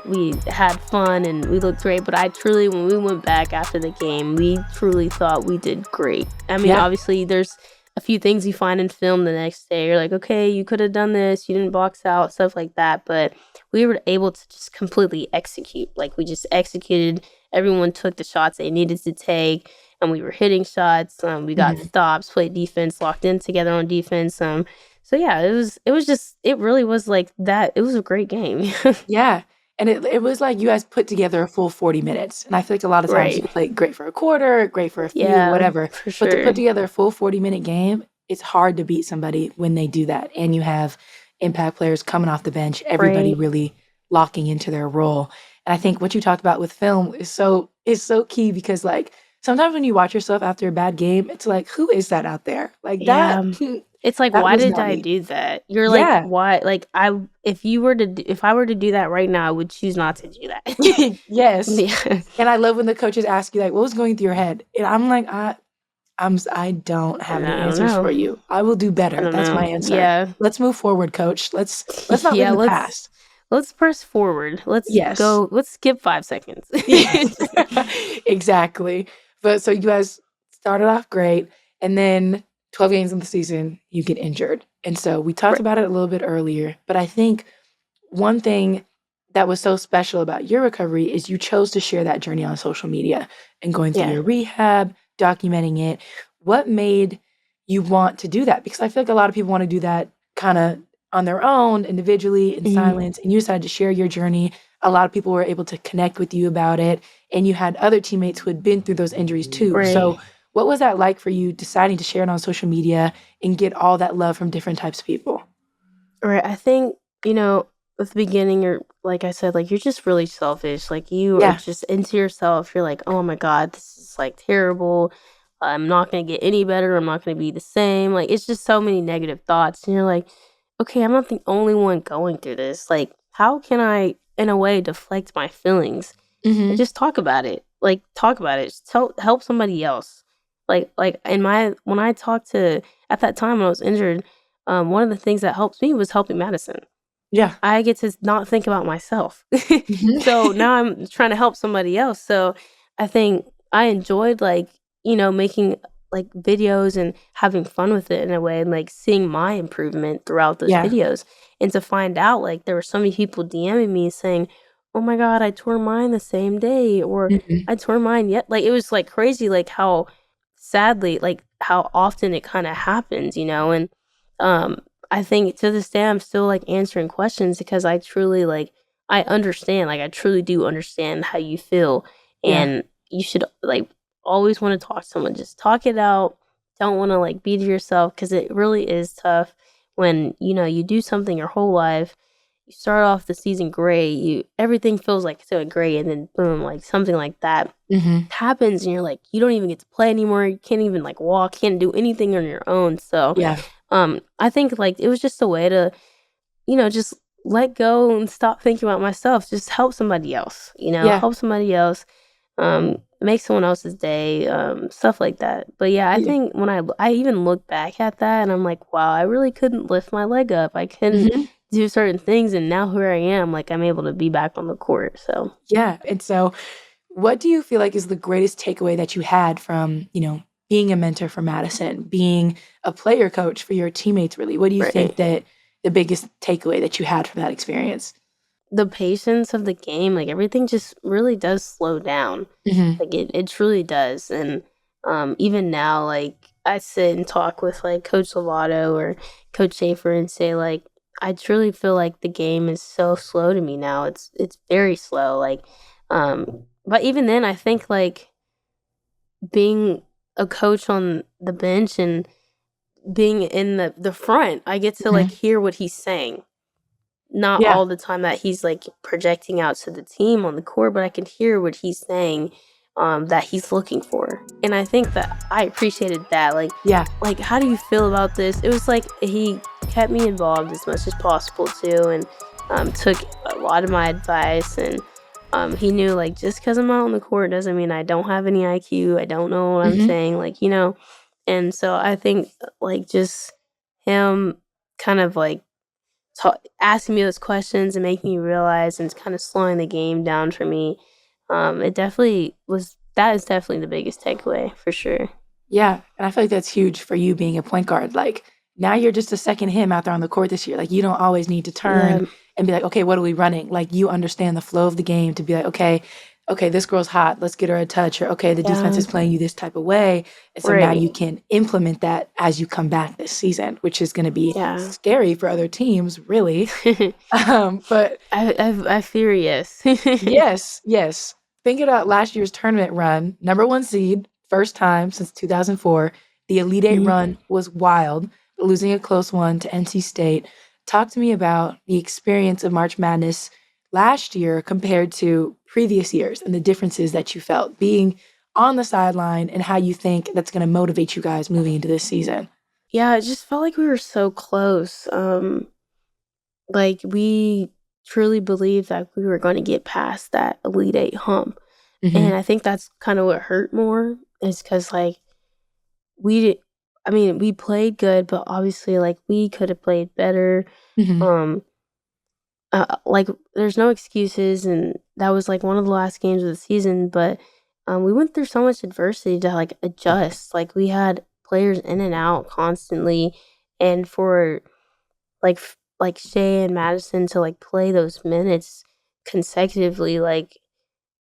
we had fun and we looked great. But I truly, when we went back after the game, we truly thought we did great. I mean, Yeah. obviously, there's a few things you find in film the next day. You're like, okay, you could have done this. You didn't box out, stuff like that. But we were able to just completely execute. Like we just executed. Everyone took the shots they needed to take, and we were hitting shots. We got Mhm. stops, played defense, locked in together on defense. So yeah, it really was like that. It was a great game. Yeah. And it was like you guys put together a full 40 minutes. And I feel like a lot of times you Right. play great for a quarter, great for a few, Yeah, whatever. for But to put sure. together a full 40-minute game, it's hard to beat somebody when they do that. And you have impact players coming off the bench, everybody Right. really locking into their role. And I think what you talked about with film is so key because like sometimes when you watch yourself after a bad game, it's like, who is that out there? Like that Yeah. It's like, that why was did not I me. do that? You're like, Yeah. why? Like, if I were to do that right now, I would choose not to do that. Yes. Yeah. And I love when the coaches ask you like, what was going through your head? And I'm like, I don't have any I don't answers for know. you. I will do I better. don't That's my know. answer. Yeah. Let's move forward, coach. Let's not live Yeah, in the past. let's press forward. Yes. Let's skip 5 seconds. Yes. Exactly. But so you guys started off great, and then 12 games in the season, you get injured. And so we talked Right. about it a little bit earlier, but I think one thing that was so special about your recovery is you chose to share that journey on social media and going through Yeah. your rehab, documenting it. What made you want to do that? Because I feel like a lot of people want to do that kind of on their own, individually, in Mhm. silence, and you decided to share your journey. A lot of people were able to connect with you about it, and you had other teammates who had been through those injuries too. Right. So what was that like for you deciding to share it on social media and get all that love from different types of people? Right. I think, at the beginning, you're like I said, like you're just really selfish. Like you are Yeah. just into yourself. You're like, oh my God, this is like terrible. I'm not gonna get any better. I'm not gonna be the same. Like it's just so many negative thoughts. And you're like, okay, I'm not the only one going through this. Like, how can I, in a way, deflect my feelings and Mhm. just talk about it? Like talk about it. Just help somebody else. Like in my when I talked to at that time when I was injured, one of the things that helped me was helping Madison. Yeah. I get to not think about myself. Mhm. So now I'm trying to help somebody else. So I think I enjoyed like, making like videos and having fun with it in a way and like seeing my improvement throughout those Yeah. videos. And to find out like there were so many people DMing me saying, "Oh my God, I tore mine the same day," or Mhm. "I tore mine yet." Like it was like crazy, like how sadly, like how often it kind of happens, and um I think to this day I'm still like answering questions because I truly like I understand, like I truly do understand how you feel, Yeah. and you should like always want to talk to someone, just talk it out. Don't want to like beat yourself because it really is tough when you do something your whole life. You start off the season great, you everything feels like so great, and then boom, like something like that Mhm. happens, and you're like you don't even get to play anymore. You can't even like walk, can't do anything on your own. So Yeah. I think like it was just a way to, just let go and stop thinking about myself. Just help somebody else, Yeah. help somebody else, make someone else's day, stuff like that. But yeah, I Yeah. think when I even look back at that and I'm like, wow, I really couldn't lift my leg up. I couldn't Mhm. do certain things, and now here I am, like I'm able to be back on the court. So Yeah. And so what do you feel like is the greatest takeaway that you had from, being a mentor for Madison, being a player coach for your teammates really? What do you think right. that the biggest takeaway that you had from that experience? The patience of the game, like everything just really does slow down. Mhm. Like it truly does. And even now, like I sit and talk with like Coach Lovato or Coach Schaefer and say like I truly feel like the game is so slow to me now. It's very slow. Like but even then I think like being a coach on the bench and being in the front, I get to like Mhm. hear what he's saying, not Yeah. all the time that he's like projecting out to the team on the court, but I can hear what he's saying, that he's looking for. And I think that I appreciated that. Yeah. Like how do you feel about this? It was like he kept me involved as much as possible too, and took a lot of my advice. And he knew like just because I'm out on the court doesn't mean I don't have any IQ. I don't know what I'm Mhm. saying, And so I think like just him kind of like asking me those questions and making me realize and kind of slowing the game down for me. It definitely was. That is definitely the biggest takeaway for sure. Yeah, and I feel like that's huge for you being a point guard. Like, now you're just a second him out there on the court this year. Like, you don't always need to turn Yeah, and be like, "Okay, what are we running?" Like, you understand the flow of the game to be like, "Okay, this girl's hot. Let's get her a touch." Or, "Okay, the defense yeah, is playing you this type of way." And so now right, you can implement that as you come back this season, which is gonna be yeah. scary for other teams, really. But I fear yes. yes, yes. Thinking about last year's tournament run, number 1 seed, first time since 2004. The Elite 8 Mhm. run was wild, losing a close one to NC State. Talk to me about the experience of March Madness last year compared to previous years and the differences that you felt being on the sideline and how you think that's gonna motivate you guys moving into this season. Yeah, it just felt like we were so close. Like we truly believed that we were going to get past that Elite Eight hump, and Mhm. I think that's kind of what hurt more is because like we played good, but obviously, like, we could have played better. Mhm. Um, like, there's no excuses, and that was, like, one of the last games of the season, but, we went through so much adversity to, like, adjust. Like, we had players in and out constantly, and for, like, Shea and Madison to, like, play those minutes consecutively, like,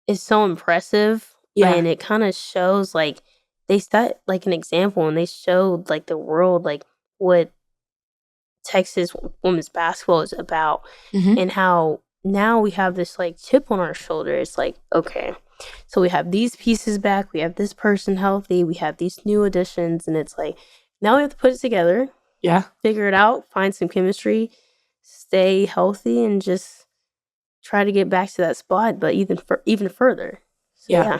is so impressive, Yeah. and it kinda shows, like, they set, like, an example, and they showed, like, the world, like, what Texas women's basketball is about, Mhm. and how now we have this, like, chip on our shoulder. It's like, "Okay, so we have these pieces back, we have this person healthy, we have these new additions," and it's like, now we have to put it together, Yeah. figure it out, find some chemistry, stay healthy, and just try to get back to that spot, but even further. So, Yeah. yeah.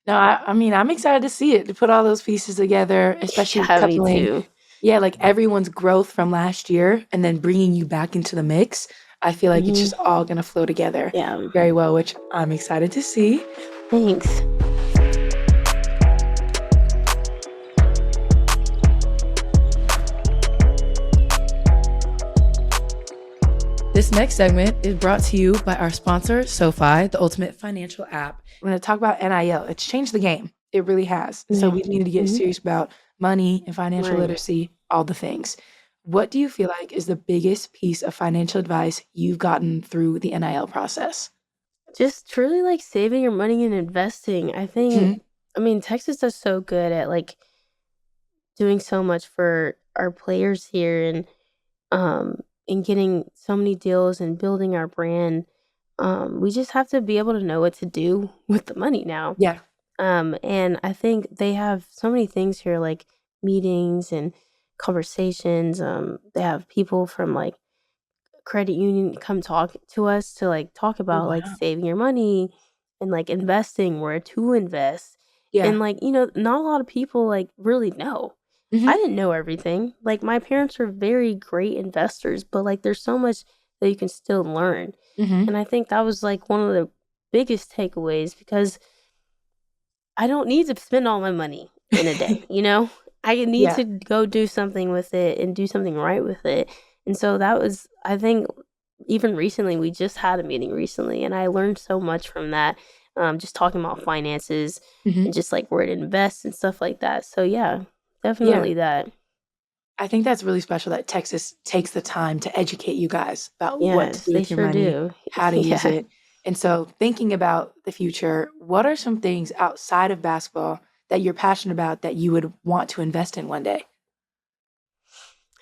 No, I mean, I'm excited to see it, to put all those pieces together, especially Yeah, me coupling too. yeah, like, everyone's growth from last year and then bringing you back into the mix. I feel like it's Mhm. just all gonna flow together Yeah. very well, which I'm excited to see. Thanks. This next segment is brought to you by our sponsor, SoFi, the ultimate financial app. We're going to talk about NIL. It's changed the game. It really has. So Yeah. we need to get Mhm. serious about money and financial Right. literacy, all the things. What do you feel like is the biggest piece of financial advice you've gotten through the NIL process? Just truly, like, saving your money and investing. Mhm. Texas does so good at, like, doing so much for our players here, and getting so many deals and building our brand. We just have to be able to know what to do with the money now. Yeah. And I think they have so many things here, like meetings and conversations. They have people from, like, credit union come talk to us to, like, talk Oh, about, like, wow. saving your money and, like, investing, where to invest. Yeah. And, like, not a lot of people, like, really know. I Mhm. didn't know everything. Like, my parents are very great investors, but, like, there's so much that you can still learn. Mhm. And I think that was, like, one of the biggest takeaways, because I don't need to spend all my money in a day, you know? I need Yeah. to go do something with it and do something right with it. And so that was, I think, even recently, we just had a meeting recently, and I learned so much from that. Just talking about finances Mhm. and just, like, where to invest and stuff like that. So, yeah, Yeah. definitely that. I think that's really special that Texas takes the time to educate you guys about what to Yes, do they with your sure money, do. how to use Yeah. it. And so, thinking about the future, what are some things outside of basketball that you're passionate about that you would want to invest in one day?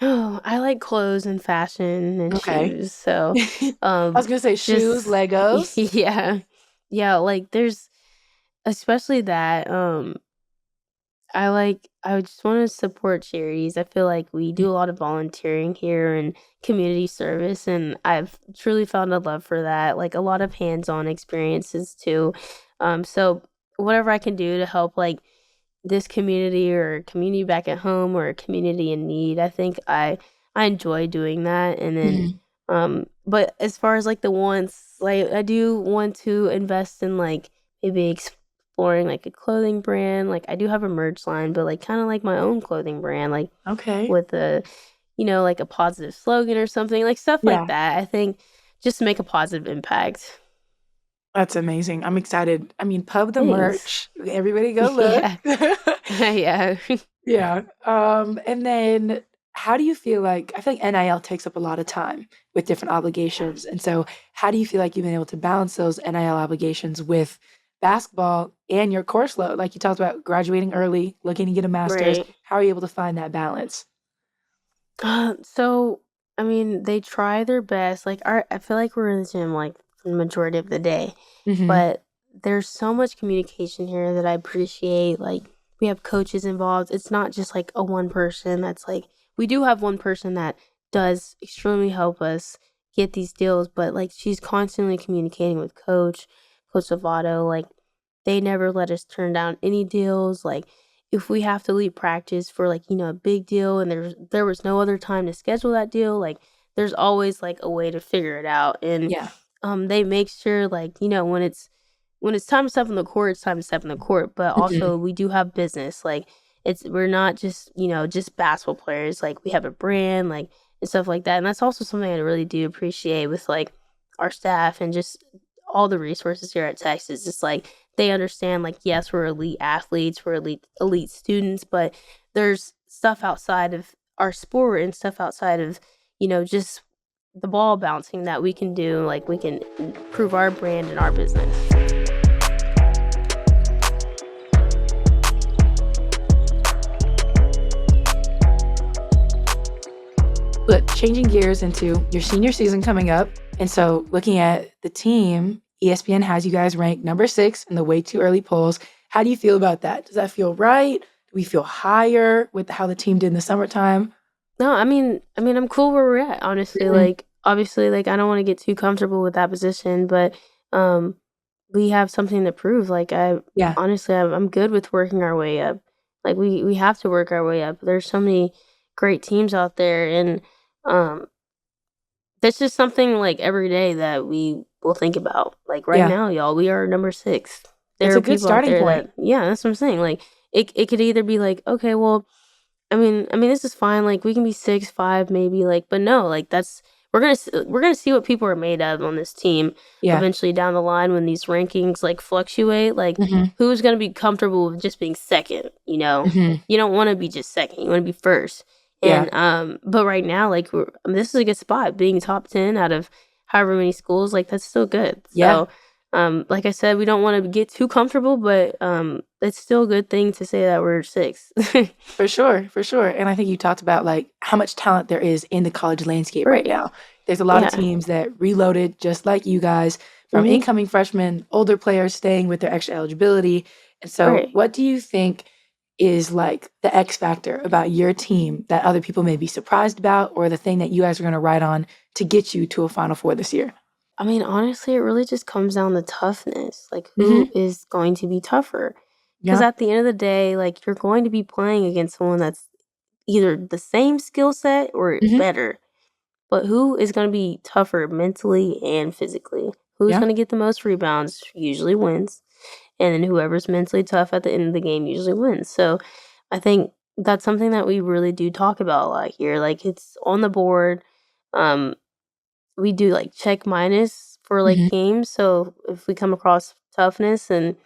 Oh, I like clothes and fashion and Okay. shoes. So, I um, was gonna say shoes, just Legos. yeah, yeah. Like, there's especially that. I just want to support charities. I feel like we Mm. do a lot of volunteering here and community service, and I've truly found a love for that. Like, a lot of hands-on experiences too. So whatever I can do to help, like, this community or a community back at home or a community in need, I think I enjoy doing that. And then, Mhm. but as far as, like, the wants, like, I do want to invest in, like, maybe exploring, like, a clothing brand. Like, I do have a merch line, but, like, kind of like my own clothing brand, like, Okay. with like, a positive slogan or something, like, stuff like Yeah, that. I think just to make a positive impact. that's amazing. I'm excited. I mean, pub the Thanks. merch. Everybody go look. Yeah. Yeah. Yeah, and then how do you feel like I feel like NIL takes up a lot of time with different obligations, and so how do you feel like you've been able to balance those NIL obligations with basketball and your course load? Like you talked about graduating early, looking to get a master's. Right. How are you able to find that balance? So, they try their best. Like, I feel like we're in the gym, like, for the majority of the day, Mhm. but there's so much communication here that I appreciate. Like, we have coaches involved. It's not just, like, a one person that's, like, we do have one person that does extremely help us get these deals, but, like, she's constantly communicating with Coach Savato. Like, they never let us turn down any deals. Like, if we have to leave practice for, like, a big deal, and there was no other time to schedule that deal, like, there's always, like, a way to figure it out. And Yeah. they make sure, like, when it's time to step on the court, it's time to step on the court, but Mhm. also we do have business. Like, we're not just, just basketball players. Like, we have a brand, like, and stuff like that. And that's also something I really do appreciate with, like, our staff and just all the resources here at Texas. It's like they understand, like, yes, we're elite athletes, we're elite students, but there's stuff outside of our sport and stuff outside of, just the ball bouncing that we can do. Like, we can improve our brand and our business. But changing gears into your senior season coming up, and so looking at the team, ESPN has you guys ranked number 6 in the way too early polls. How do you feel about that? Does that feel right? Do we feel higher with how the team did in the summertime? No, I mean, I'm cool where we're at, honestly. Mhm. Like, obviously, like, I don't want to get too comfortable with that position, but we have something to prove. Like, Yeah. honestly, I'm good with working our way up. Like, we have to work our way up. There's so many great teams out there, and um, that's just something, like, every day that we will think about. Like, right Yeah. now, y'all, we are number 6. It's There a are good people out starting there point. that, yeah, that's what I'm saying. Like, it could either be like, okay, well, I mean, this is fine. Like, we can be 6, 5, maybe. Like, but no, like, we're gonna see what people are made of on this team Yeah. eventually down the line when these rankings, like, fluctuate. Like, Mhm. who's gonna be comfortable with just being second? Mhm. You don't want to be just second. You want to be first. Yeah. And but right now, like, this is a good spot. Being top 10 out of however many schools, like, that's still good. Yeah. So, like I said, we don't want to get too comfortable, but it's still a good thing to say that we're 6. For sure, for sure. And I think you talked about like how much talent there is in the college landscape right Right. now. There's a lot of Yeah. teams that reloaded just like you guys, from Mhm. incoming freshmen, older players staying with their extra eligibility. And so, Right. what do you think is like the X factor about your team that other people may be surprised about, or the thing that you guys are going to ride on to get you to a Final Four this year? I mean, honestly, it really just comes down to toughness. Like, who Hmm. is going to be tougher? Because Yeah. at the end of the day, like, you're going to be playing against someone that's either the same skill set or Hmm. better. But who is going to be tougher mentally and physically? Who's Yeah. going to get the most rebounds usually wins. And then whoever's mentally tough at the end of the game usually wins. So I think that's something that we really do talk about a lot here. Like, it's on the board. Um, we do, like, check minus for, like, Hmm. games. So if we come across toughness and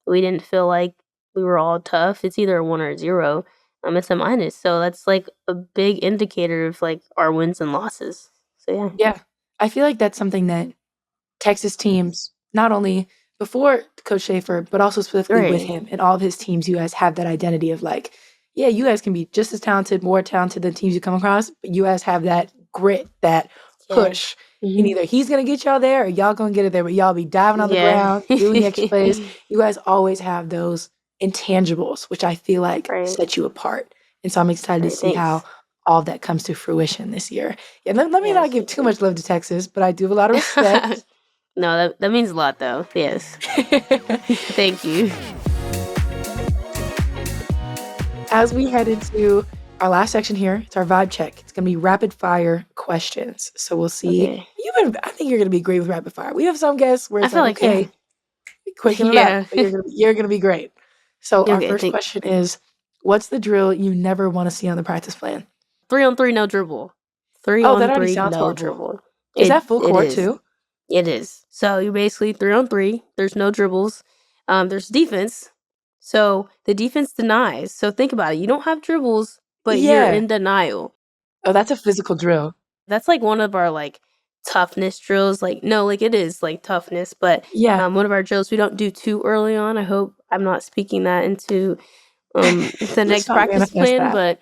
we didn't feel like we were all tough, it's either a 1 or a 0. It's a minus. So that's, like, a big indicator of, like, our wins and losses. So yeah. Yeah. I feel like that's something that Texas teams, not only before Coach Schaefer, but also specifically with Right. him and all of his teams, you guys have that identity of like, yeah, you guys can be just as talented, more talented than teams you come across, but you guys have that grit, that Yeah. push. And Mhm. either he's gonna get y'all there or y'all gonna get it there, but y'all be diving on the Yeah. ground, doing the extra plays. You guys always have those intangibles, which I feel like Right. set you apart. And so I'm excited to Right, see how thanks. all of that comes to fruition this year. Yeah, let me not Yes, give me too much too. love to Texas, but I do have a lot of respect. No, that means a lot, though. Yes. Thank you. As we head into our last section here, it's our vibe check. It's gonna be rapid fire questions. So we'll see. Okay. I think you're gonna be great with rapid fire. We have some guests where I it's feel like, like, yeah. okay, quicken it up, Yeah. but you're gonna be great. So our Okay, first thank question is, what's the drill you never want to see on the practice plan? 3 on 3, no dribble. 3 Oh, that on already 3, sounds no horrible. dribble. Is It that full it court is. too? It is. So you're basically 3 on 3. There's no dribbles. There's defense. So the defense denies. So think about it. You don't have dribbles, but you're Yeah. in denial. Oh, that's a physical drill. That's, like, one of our, like, toughness drills. Like, no, like, it is, like, toughness, but Yeah. one of our drills we don't do too early on. I hope I'm not speaking that into the Let's next not practice manifest plan, that.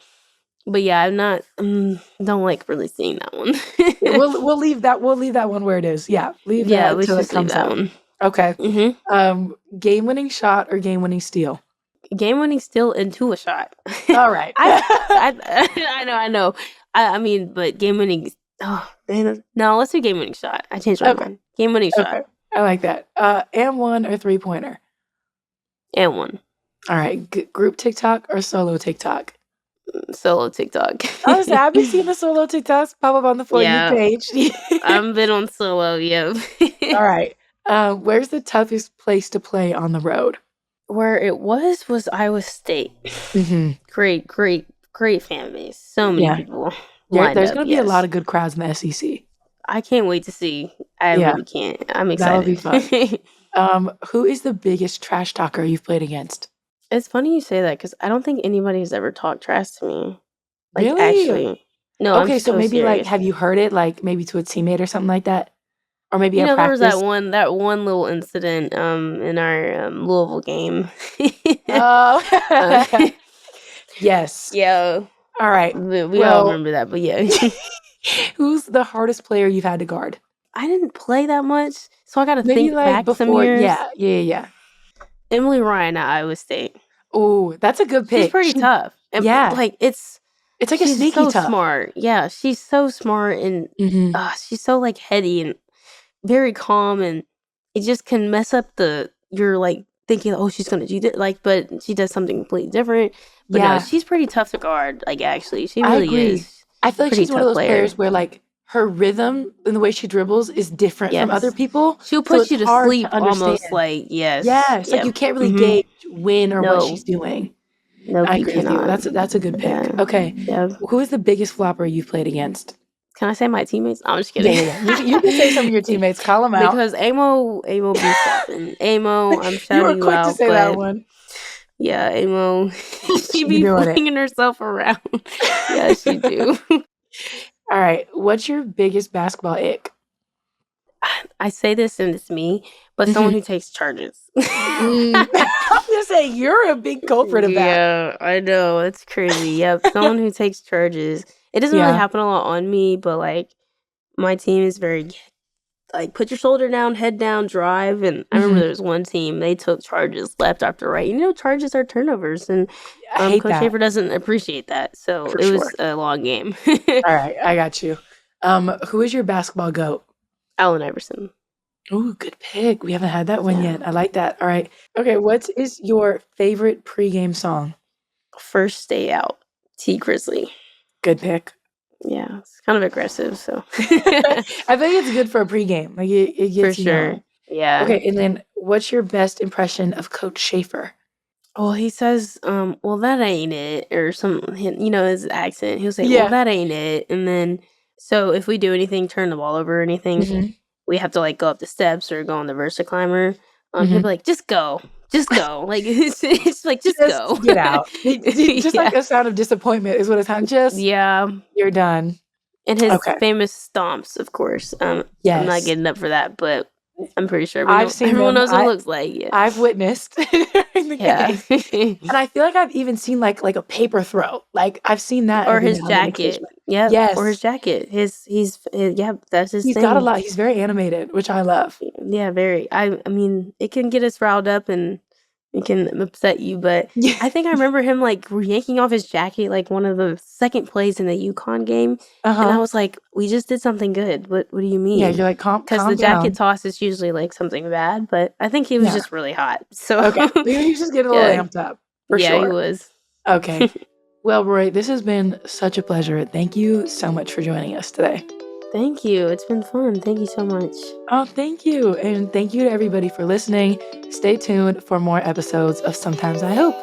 but yeah, I'm not don't like really seeing that one. Yeah, we'll leave that one where it is. Yeah, leave that Yeah, let's until it just leave comes that up. one. Okay. Mhm. Game-winning shot or game-winning steal? Game winning still into a shot. All right. I I know. I mean, but game winning. Oh, man, no, let's do game winning shot. I changed my Okay, mind. Game winning shot okay. I like that. And one or three-pointer? and one All right. Group TikTok or solo TikTok? solo TikTok. I was say, I've been seeing the solo TikToks pop up on the For You Yeah, page. I'm been on solo. Yeah. All right. Where's the toughest place to play on the road? Where it was Iowa State. Mhm. Great fan base. So many Yeah. people lined There's up. gonna be a lot Yes. of good crowds in the SEC. I can't wait to see. I Yeah. really can't. I'm That'll be excited. fun. Who is the biggest trash talker you've played against? It's funny you say that because I don't think anybody's ever talked trash to me. Like, Really? actually. No, I'm Okay, so so maybe, like, serious. have you heard it, like, maybe to a teammate or something like that? Or maybe You at know, there was practice? that one little incident in our Louisville game. Oh. uh, Yes. yeah, Alright. we all Well, remember that, but yeah. who's the hardest player you've had to guard? I didn't play that much, so I gotta Maybe, think like, back some before years. yeah. Emily Ryan at Iowa State. Ooh, that's a good She's pick. pretty tough, and Yeah. like It's like a she's sneaky so tough. smart. Yeah, she's so smart, and Mhm. she's so like heady and very calm, and it just can mess up you're like thinking, oh, she's gonna do that, like, but she does something completely different. But no, Yeah. she's pretty tough to guard. Like, actually, she I really agree. is. I feel like Pretty she's one of tough those player. players where, like, her rhythm and the way she dribbles is different from other Yes. people, She'll so put it's you to hard sleep to understand. almost, like, yes. Yes, like, Yeah. you can't really Mhm. gauge when or what she's No. doing. Nope, I you agree with you. cannot. That's a good pick. Yeah. Okay. Yeah. Who is the biggest flopper you've played against? Can I say my teammates? I'm just Yeah, kidding. You can say some of your teammates, call them out. Because Amo be flopping. Amo, I'm You were shouting you quick to out, say that but one. yeah, Amo, she She be be doing it. flinging herself around. Yeah, she do. Alright, what's your biggest basketball ick? I say this and it's me, but Mhm. someone who takes charges. I'm gonna say you're a big culprit of that. Yeah, I know. It's crazy. Yep, someone who takes charges. It doesn't really Yeah. happen a lot on me, but like my team is very like put your shoulder down, head down, drive. And I remember Mhm. there was one team, they took charges left after right. You know, charges are turnovers, and I hate Coach that, Schaefer doesn't appreciate that. So for it sure. was a long game. Alright, I got you. Who is your basketball GOAT? Allen Iverson. Ooh, good pick. We haven't had that one Yeah. yet. I like that. Alright. Okay, what is your favorite pregame song? First day out. T Grizzly. Good pick. Yeah, it's kind of aggressive, so I think it's good for a pregame, like, it for gets you sure. going. Yeah. Okay, and then what's your best impression of Coach Schaefer? Well, he says, well, that ain't it, or you know, his accent. He'll say, well, Yeah. that ain't it. And then, so if we do anything, turn the ball over or anything, Mhm. we have to like go up the steps or go on the Versa climber. He'll Mhm. be like, just go. Just go. Like, it's like, just Just go. get out. Just Yeah. like a sound of disappointment is what it sounds. Just Yeah. you're done. And his Okay. famous stomps, of course. I'm not Yes. getting up for that, but I'm pretty sure I've seen everyone them. knows what it looks like. Yeah. I've witnessed during the Yeah. game. And I feel like I've even seen, like, a paper throw. Like, I've seen that Or every his now and then jacket. occasionally. Yep. Or his Yes. jacket. Yeah, that's his He's got a thing. lot. He's very animated, which I love. Yeah, very. I mean, it can get us riled up and it can upset you, but Yeah. I think I remember him like yanking off his jacket like one of the second plays in the UConn game, and I Uh-huh. was like, "We just did something good. What do you Yeah, mean?" you're like, Because calm the jacket down. toss is usually like something bad, but I think he was Yeah. just really hot. So Okay. Maybe he's just getting a little yeah, amped up. For yeah, he sure. was. Okay. Well, Roy, this has been such a pleasure. Thank you so much for joining us today. Thank you. It's been fun. Thank you so much. Oh, thank you. And thank you to everybody for listening. Stay tuned for more episodes of Sometimes I Hope.